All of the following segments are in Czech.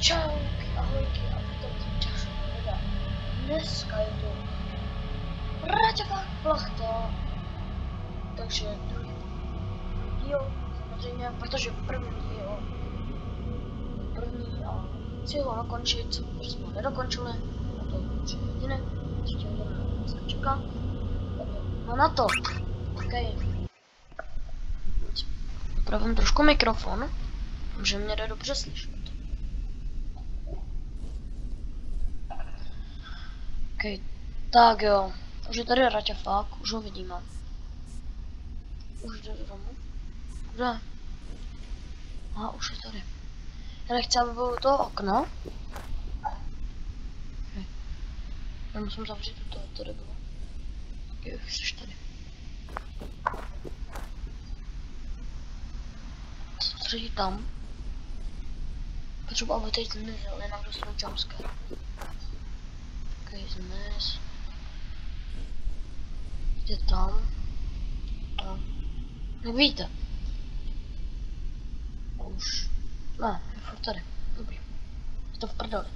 Čauky, ahojky a vítejte v dalším videu. Dneska je to Raťavák plachta, takže druhý díl, samozřejmě, protože první a chci ho dokončit, protože jsme ho nedokončili, a to 3 hodiny, 3 hodiny dneska čeká, no na to, ok. Upravím trošku mikrofon, že mě jde dobře slyšet. Ok, tak jo, už je tady Raťafák, už ho vidíme. Už jde do domu? Kde? Aha, už je tady. Já nechci, aby bylo to okno. Okay. Já musím zavřít to tady bylo. Ok, už jsi tady. Co třetí tam? Potřebuji, aby teď zmizel, jinak dostanu jumpscare. Ok, zmiz. Jde tam. A... Jak víte. Už. Ne, je furt tady. Dobrý. Je to v prdeli.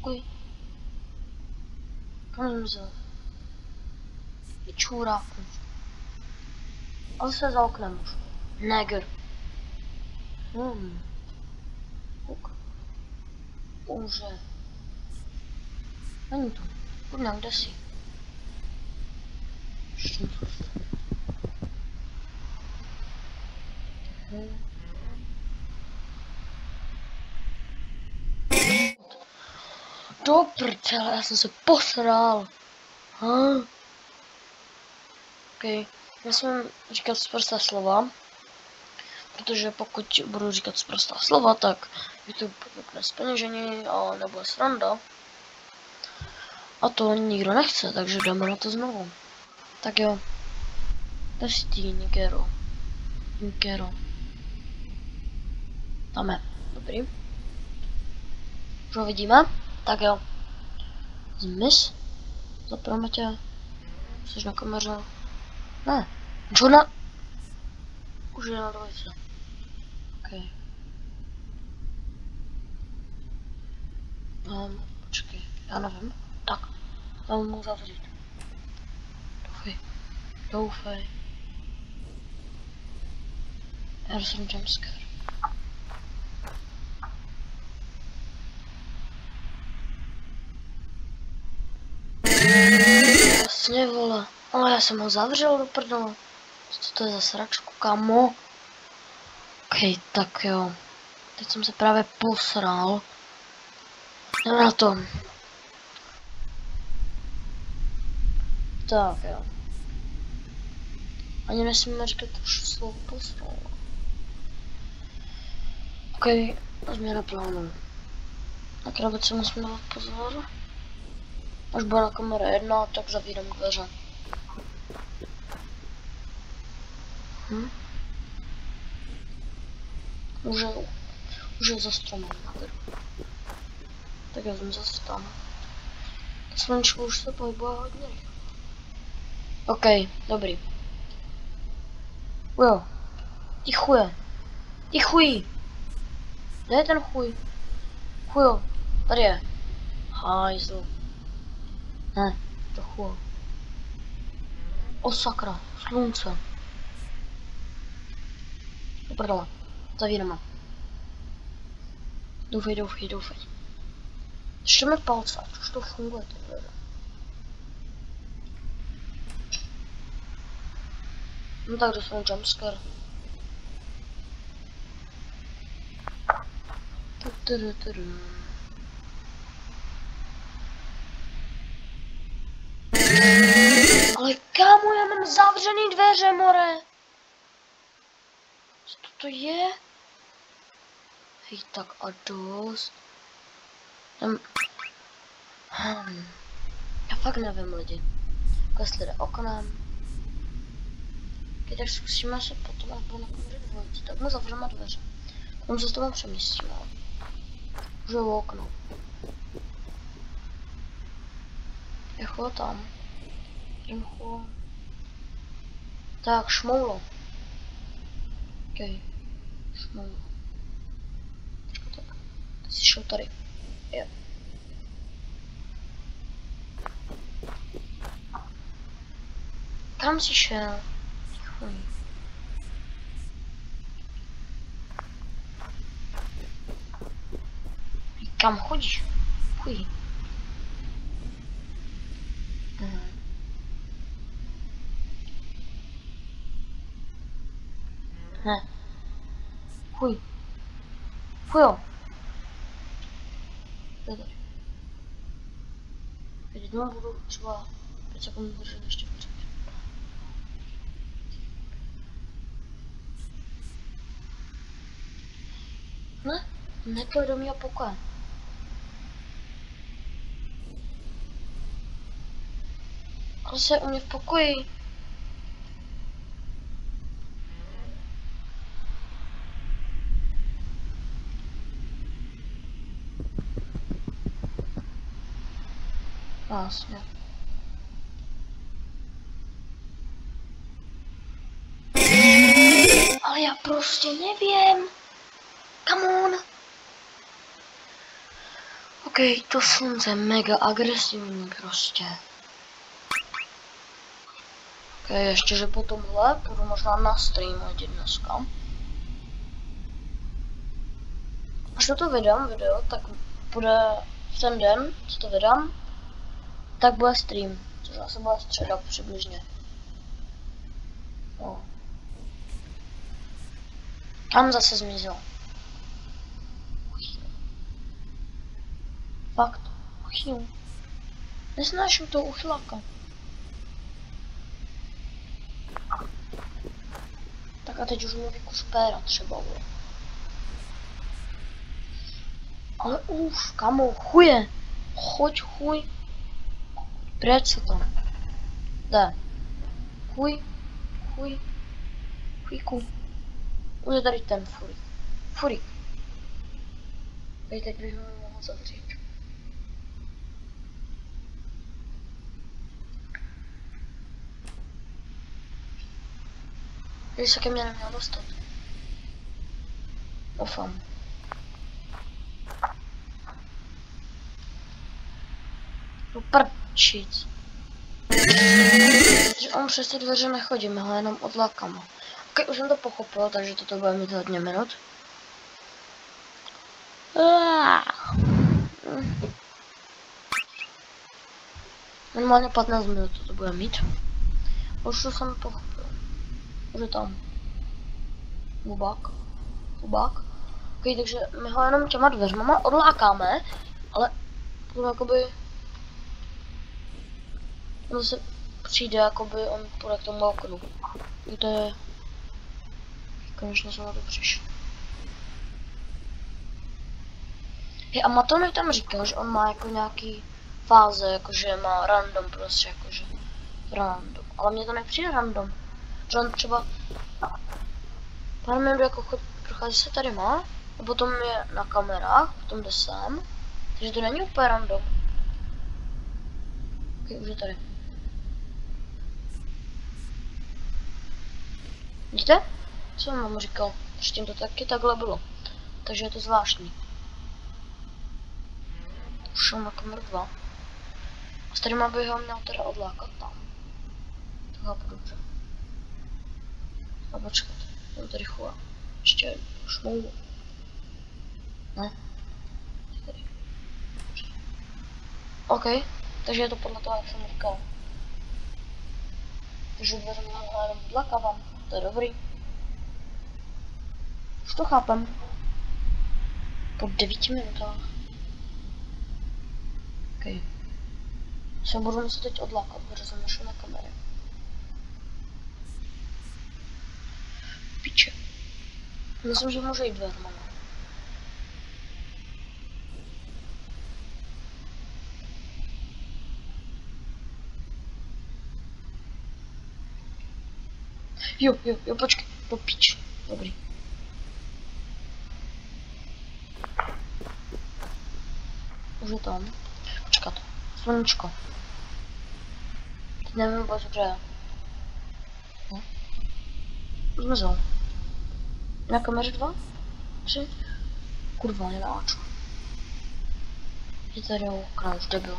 Kuj. Kam zmizel? Je čůráku. Ale se za oknem už. Neger. Kuk. Už. Není tu. Kurňa, kde jsi? Ještě něco. Do prdele, já jsem se posral. Ok, nesmím říkat sprostá slova, protože pokud budu říkat sprostá slova, tak YouTube vypne zpeněžení a nebude sranda. A to nikdo nechce, takže jdeme na to znovu. Tak jo. Testí, Nikero. Tam je. Dobrý. Už ho vidíme? Tak jo. Zmiz. Zaprvé tě. Jsi na kameře. Ne. Čuna. Už je na dvojice. Ok. Počkej. Já nevím. Tak. Já mu zavřít. Doufej. Já dostanu jumpscare. Jasně, vole. Ale já jsem ho zavřel do prdele. Co to je za sračku, kamo? Ok, tak jo. Teď jsem se právě posral. Jdeme na to. Tak jo. Ani nesmíme říkat už slovo posral. Ok, změna plánu. Na krabici musíme dát pozor. Až bude na kamera 1, tak zavírám dveře. Už je za stromem. Tak já jsem zase tam. Slunčko už se pohybuje hodně rychle. Ok, dobrý. Jo. Ty chuje. Ty chují. Kde je ten chuj? Chujo. Tady je. Hajzl. Ne, to chujo. O sakra, slunce. Do prdele. Zavíráme. Doufej. Ještě mi palce, ať už to funguje. No tak dostanu jumpscare. Ale kámo, já mám zavřený dveře, more. Co to je? Hej, tak a dost. Já fakt nevím, lidi. Jestli jde oknem. Tak zkusíme se potom, až budu na kameře dvojici, tak mu zavřeme dveře. Potom se s tobou přemístíme. Už je okno. Echo tam. Echo. Tak, šmoulo. Ok. Šmoulo. Jsi šel tady. Jo. Kam jsi šel? Chuj. Kam chodíš? Chuj. Ne. Chuj. Chujo. Teď budu třeba 5 sekund držet ještě pořád. Ne, nepojď do mého pokoje. Ale se u mě v pokoji. Vlastně. Ale já prostě nevím. Come on. OK, to slunce je mega agresivní prostě. OK, ještě, že po tomhle půjdu možná na stream hodit dneska. Až to vydám video, tak bude v ten den, co to vydám, tak bude stream, což asi bude středa přibližně. No. Tam zase zmizel. Fakt, uchyl. Nesnáším toho uchyláka. Tak a teď už mu vykuš péra třeba, bude. Ale už, kamo, chuje. Choď, chuj. Pryč se tam. Jde. Chuj, chuj. Chujku. Už je tady ten furik. Furik. Teď bych ho mohl zavřít. Když se ke mně neměl dostat. Doufám. No prčic. Že on přes ty dveře nechodí, my ho jenom odlákáme. Ok, už jsem to pochopil, takže toto bude mít hodně minut. Normálně 15 minut to bude mít. Už to jsem pochopil. Už je tam. Bubák. Bubák. Ok, takže my ho jenom těma dveřmama odlákáme, ale potom jakoby... On se přijde, jakoby on půjde k tomu oknu. To je... Konečně jsem na to přišel. A Matony tam říkal, že on má jako nějaký fáze, jakože má random prostě, jakože random. Ale mně to nepřijde random. Že on třeba pár minut jako prochází se tady má, a potom je na kamerách, potom jde sem, takže to není úplně random. Ok, už je tady. Vidíte? Co jsem vám říkal? Ještě to taky takhle bylo. Takže je to zvláštní. Šel na kameru 2. A s tady bych ho měl teda odlákat tam. To chápu dobře. A počkat, on tady chová. Ještě šmou. Ne? Tady. OK, takže je to podle toho, jak jsem říkal. Takže dveře mám jenom odlákávám. To je dobrý. Už to chápem. Po 9 minutách. OK. Se budu muset teď odlákat, protože jsem nešel na kamery. Piče. Myslím, že může jít dveřma. Jo, počkej, do pič. Dobrý. Už je tam. Počkat. Sluníčko. Teď nevím vůbec, kde je. No. Zmizel. Na kameře 2? 3? Kurva, nedáču. Je tady okna, už debil.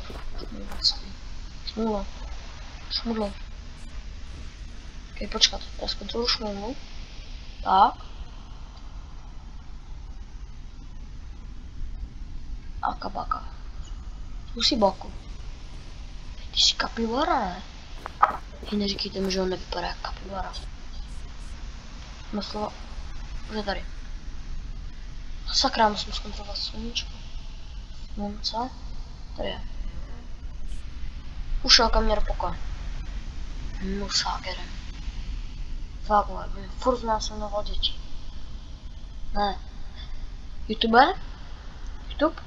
Šmudlo. Šmudlo. Ok, počkat, já zkontroluji šmudlu. Tak. Aka baka. Zkusí baku. Ty jsi kapibara, ne? Hej, neříkejte mi, že on nevypadá jak kapibara. No slova. Už je tady. Sakra, musím zkontrolovat sluníčko. Slunce. Tady je. Ušel kam mě do pokoje. No sákerem. Vágové, furt znásilňoval děti. Ne. YouTube? YouTube?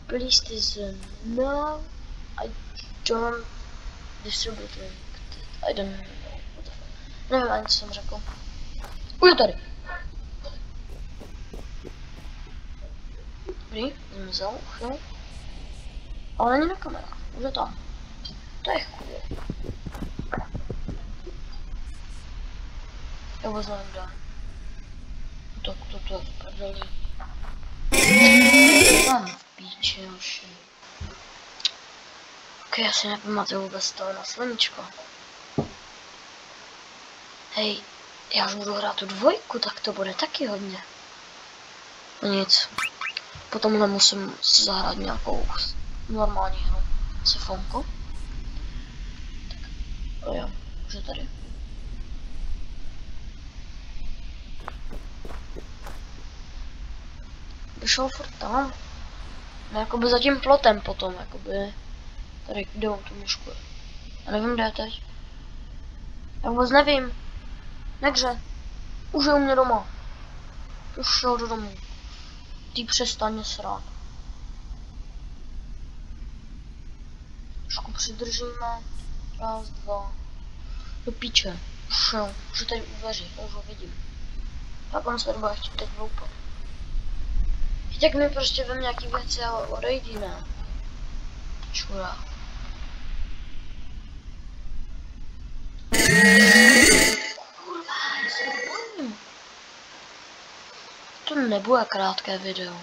Please listen. No, I don't distribute link. I don't know. What the fuck. Nevím ani, co jsem řekl. Už je tady. Dobrý, zmizel, uchyl. Ale není na kamerách, už je tam. To je chuj. Já vůbec nevím, kde. To je v prdeli. Mám v píči, joši. Ok, já si nepamatuju vůbec toho na sluníčko. Hej, já už budu hrát tu dvojku, tak to bude taky hodně. No nic. Potomhle musím si zahrát nějakou normální hru. Sifonko. Tak, jo, už je tady. Vyšel furt tam. No, jakoby za tím plotem potom, jakoby. Tady, kde on tu mušku je. Já nevím, kde je teď. Já vůbec nevím. Nekře. Už je u mě doma. Už šel do domu. Ty přestaň srát. Trošku přidržíme. Raz, dva. Do píče. Už šel. Už je tady u dveří. Už ho vidím. Tak on se tady bude chtít teď vloupat. Tak mi prostě vem nějaký věci a odejdi, ne? Čurá. Kurva, já se bojím. To nebude krátké video.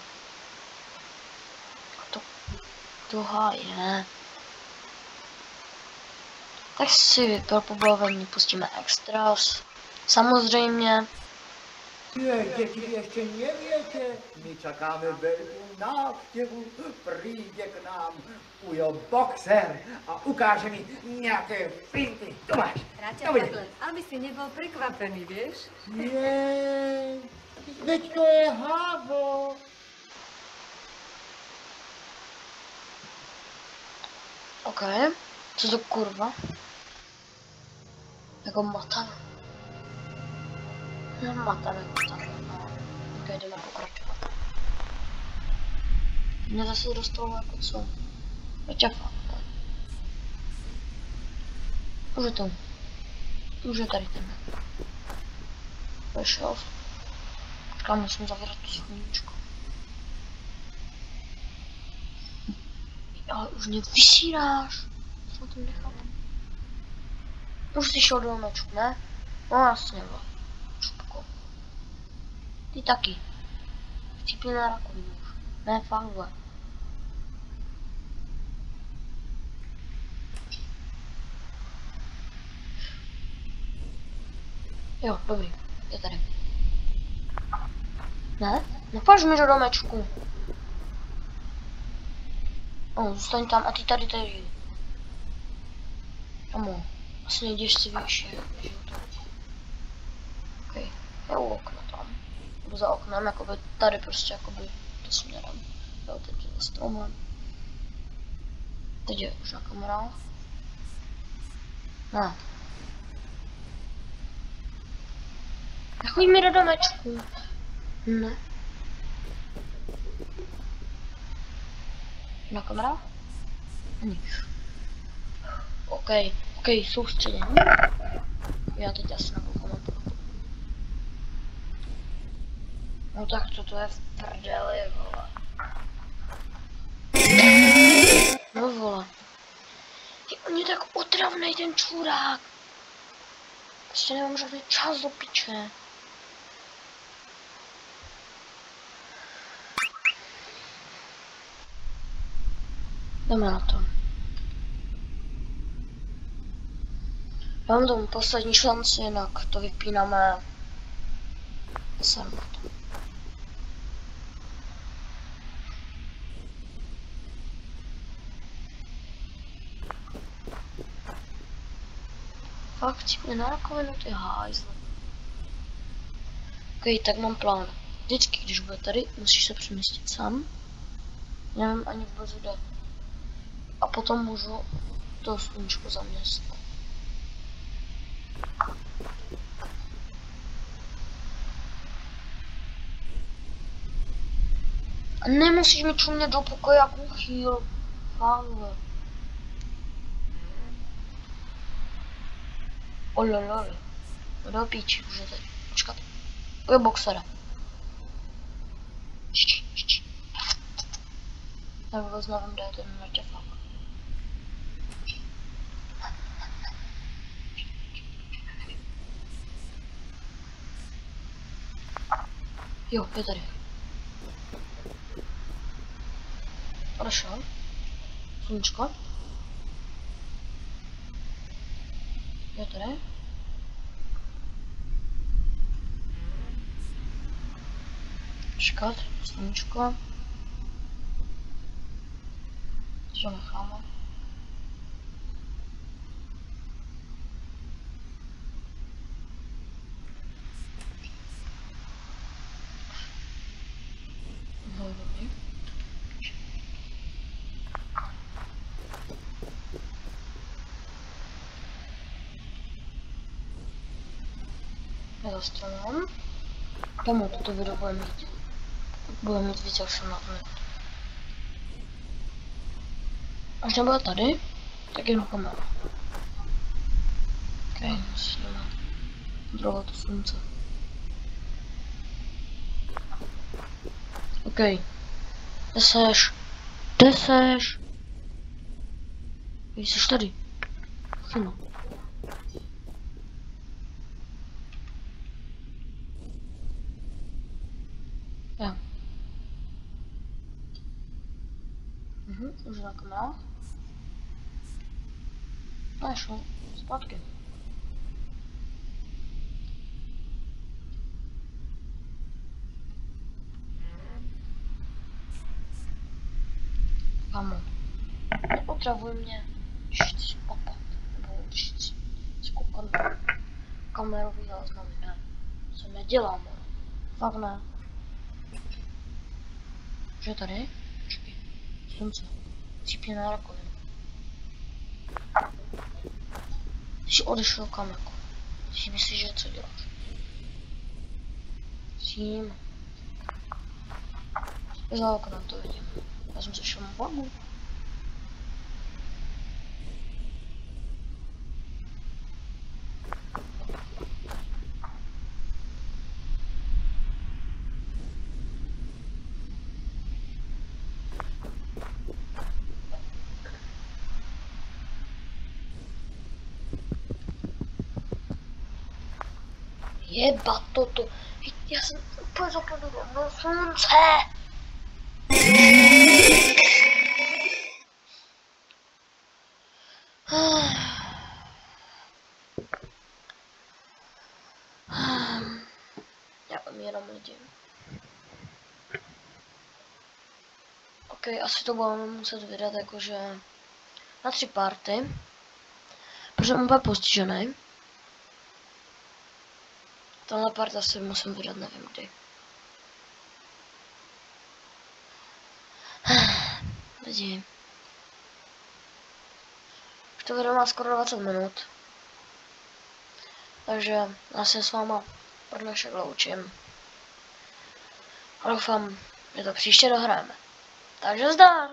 To je. Tak si pro pobavení pustíme extras. Samozřejmě. Děti ještě nevětě, my čekáme velkou návštěvu, přijde k nám Ujo Boxer a ukáže mi nějaké finty. Tomáš, Ráťa takhle, aby si nebol prekvapený, vieš? je, veď to je Havo. OK. Co to kurva? Jako matan. No matan jako tak, no. OK, jdeme pokračovat. Mě zase dostalo jako co? Čafa. Už je to. Už je tady ten. Vešel. Počkám, musím zavírat tu sluníčko. Ale už mě vysíráš. Co to nechávám? Už jsi šel do domečku, ne? No jasně, vole. Čupko. Ty taky. Chcípni na rakovinu už. Ne, fakt, vole. Jo, dobrý. Je tady. Ne? Nepáš mi do domečku. No, zůstaň tam a ty tady. Amo, asi nejdeš si výš, že to. OK, je u okna tam. Nebo za oknem, jakoby tady prostě, jakoby to směrem. Jo, teď je za stromem. Teď je už na kamerách. Ne. Nechoď mi do domečku. Ne. Na kamerách? Nic. OK, soustředění. Já teď asi nebudu komentovat. No tak co to je v prdeli, vole. No vole. On je tak otravnej ten čurák. Prostě nemám žádný čas do piče. Jdeme na to. Já mám tomu poslední šanci, jinak to vypínáme. Jsem na to. Fakt si mě na rakovinu, ty hajzle. Ok, tak mám plán. Vždycky, když bude tady, musíš se přemístit sám. Nevím ani vůbec kde. A potom můžu to sluníčko zaměstnat. A nemusíš mi čumět do pokoje jako chýl. Fále. Ololol. Do píči, už je tady. Počkat. To je boxera. Tak vůbec nevím, kde je ten mrťafák. Jo, je tady. Odešel. Sluníčko. Je tady. Čekat, sluníčko. Co necháme? No, dobrý. Já zastraním. Tomu toto video bude mít víc jak 18 minut. Až nebude tady, tak jenom kameru. Ok, musíme kontrolovat to slunce. Ok. Kde seš? Kde seš? Jsi tady. Synu. Já. Už na kamerách. A šel zpátky. Kamo, neotravuj mě, když chci papat, nebo když chci koukat na kamerový záznamy, ne. Co nedělám, fakt ne. Už je tady? Počkej, slunce, cípně na rakovinu. Ty jsi odešel kam jako? Ty si myslíš, že co děláš? Tím. Za oknem to vidím. Já jsem se šel na vagu. Jeba toto. Já jsem úplně zapomněl na slunce. Já umírám lidi. Ok, asi to budeme muset vydat jakože na 3 party. Protože on bude postižený. Tenhle part asi musím vydat, nevím kdy. Lidi. Už to video má skoro 20 minut. Takže já se s váma pro dnešek loučím. A doufám, že to příště dohráme. Takže zdar!